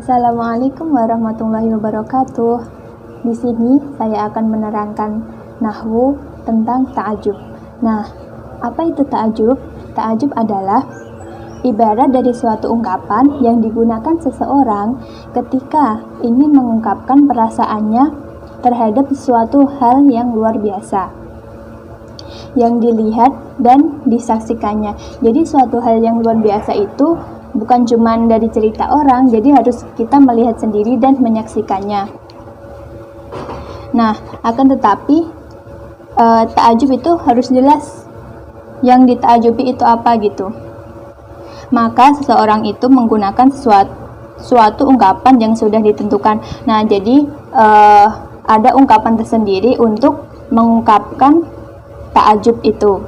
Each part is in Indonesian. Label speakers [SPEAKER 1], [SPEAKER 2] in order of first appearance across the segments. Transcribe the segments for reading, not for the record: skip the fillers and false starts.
[SPEAKER 1] Assalamualaikum warahmatullahi wabarakatuh. Di sini saya akan menerangkan nahwu tentang ta'ajub. Nah, apa itu ta'ajub? Ta'ajub adalah ibarat dari suatu ungkapan yang digunakan seseorang ketika ingin mengungkapkan perasaannya terhadap suatu hal yang luar biasa yang dilihat dan disaksikannya. Jadi suatu hal yang luar biasa itu bukan cuma dari cerita orang, jadi harus kita melihat sendiri dan menyaksikannya. Nah, akan tetapi ta'ajub itu harus jelas yang dita'ajubi itu apa gitu. Maka seseorang itu menggunakan suatu ungkapan yang sudah ditentukan. Nah, jadi ada ungkapan tersendiri untuk mengungkapkan ta'ajub itu.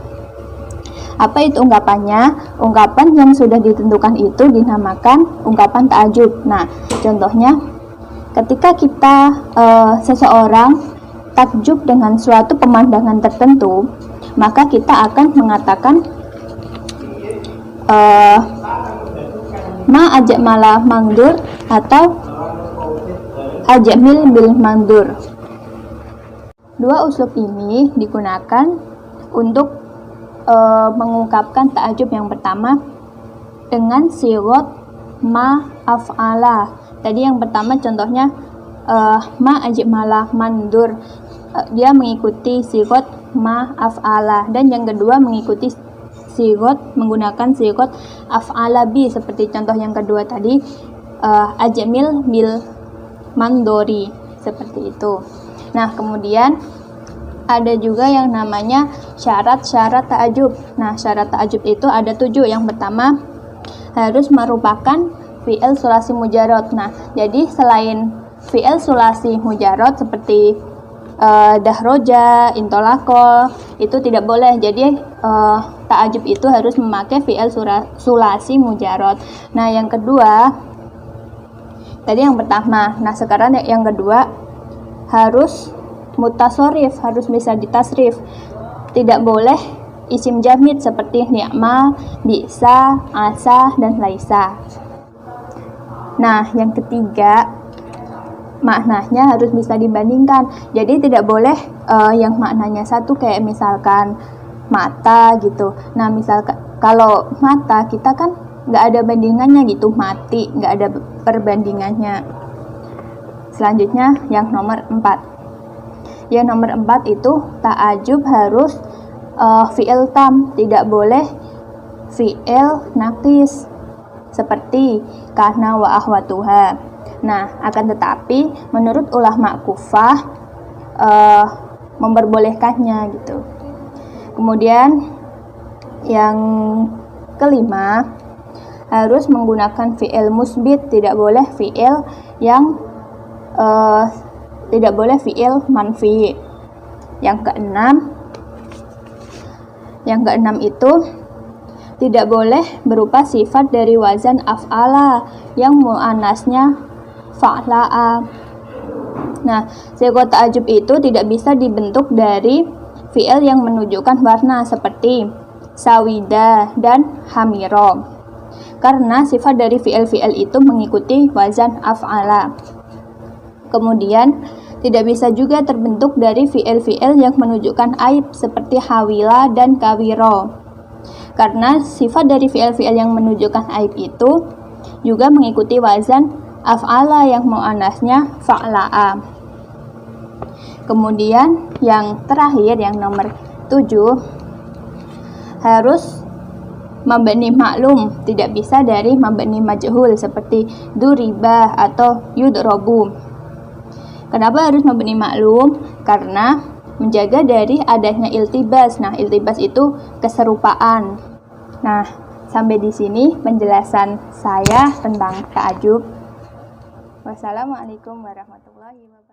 [SPEAKER 1] Apa itu ungkapannya? Ungkapan yang sudah ditentukan itu dinamakan ungkapan ta'ajub. Nah, contohnya ketika kita seseorang takjub dengan suatu pemandangan tertentu, maka kita akan mengatakan ma ajak malah mangdur atau ajamil bil mangdur. Dua uslub ini digunakan untuk mengungkapkan ta'ajub. Yang pertama dengan sigot ma af'ala. Tadi yang pertama contohnya ma ajib malah mandur, dia mengikuti sigot ma af'ala, dan yang kedua mengikuti menggunakan sigot af'ala bi, seperti contoh yang kedua tadi ajamil bil mandori, seperti itu. Nah, kemudian ada juga yang namanya syarat-syarat ta'ajub. Nah, syarat ta'ajub itu ada 7. Yang pertama, harus merupakan fi'il sulasi mujarrad. Nah, jadi selain fi'il sulasi mujarrad seperti dahroja, intolako, itu tidak boleh. Jadi ta'ajub itu harus memakai fi'il sulasi mujarrad. Nah, yang kedua, tadi yang pertama. Nah, sekarang yang kedua, harus mutasorif, harus bisa ditasrif. Tidak boleh isim jamid seperti ni'ma, bisa, asa, dan laisa. Nah, yang ketiga, maknanya harus bisa dibandingkan. Jadi tidak boleh yang maknanya satu, kayak misalkan mata gitu. Nah, misalkan kalau mata kita kan nggak ada bandingannya gitu, mati nggak ada perbandingannya. Selanjutnya yang nomor 4. Yang nomor 4 itu ta'ajub harus fi'il tam, tidak boleh fi'il naqis seperti karena wa ahwatuha. Nah, akan tetapi menurut ulama Kufah memperbolehkannya gitu. Kemudian yang kelima, harus menggunakan fi'il musbit, tidak boleh fi'il yang tidak boleh fi'il manfi. Yang keenam itu tidak boleh berupa sifat dari wazan af'ala yang mu'annasnya fa'la'a. Nah, sigot ta'ajub itu tidak bisa dibentuk dari fi'il yang menunjukkan warna seperti sawida dan hamiro, karena sifat dari fi'il-fi'il itu mengikuti wazan af'ala. Kemudian tidak bisa juga terbentuk dari fi'il-fi'il yang menunjukkan aib seperti hawila dan kawiro, karena sifat dari fi'il-fi'il yang menunjukkan aib itu juga mengikuti wazan af'ala yang mu'annasnya fa'la'a. Kemudian yang terakhir, yang nomor 7, harus mabni maklum, tidak bisa dari mabni majhul seperti duriba atau yudrobu. Kenapa harus mabni maklum? Karena menjaga dari adanya iltibas. Nah, iltibas itu keserupaan. Nah, sampai di sini penjelasan saya tentang ta'ajub. Wassalamualaikum warahmatullahi wabarakatuh.